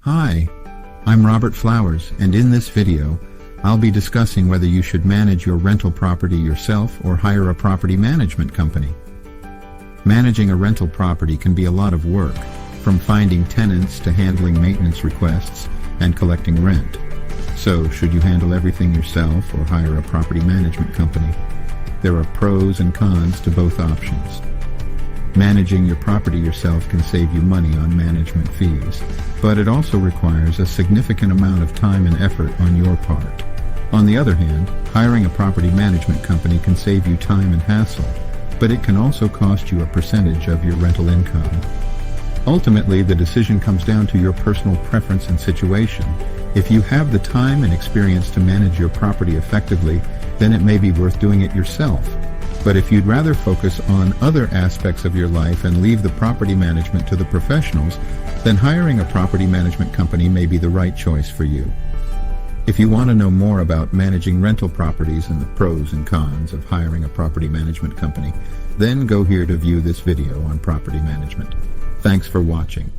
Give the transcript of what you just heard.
Hi, I'm Robert Flowers, and in this video, I'll be discussing whether you should manage your rental property yourself or hire a property management company. Managing a rental property can be a lot of work, from finding tenants to handling maintenance requests and collecting rent. So, should you handle everything yourself or hire a property management company? There are pros and cons to both options. Managing your property yourself can save you money on management fees, but it also requires a significant amount of time and effort on your part. On the other hand, hiring a property management company can save you time and hassle, but it can also cost you a percentage of your rental income. Ultimately, the decision comes down to your personal preference and situation. If you have the time and experience to manage your property effectively, then it may be worth doing it yourself. But if you'd rather focus on other aspects of your life and leave the property management to the professionals, then hiring a property management company may be the right choice for you. If you want to know more about managing rental properties and the pros and cons of hiring a property management company, then go here to view this video on property management. Thanks for watching.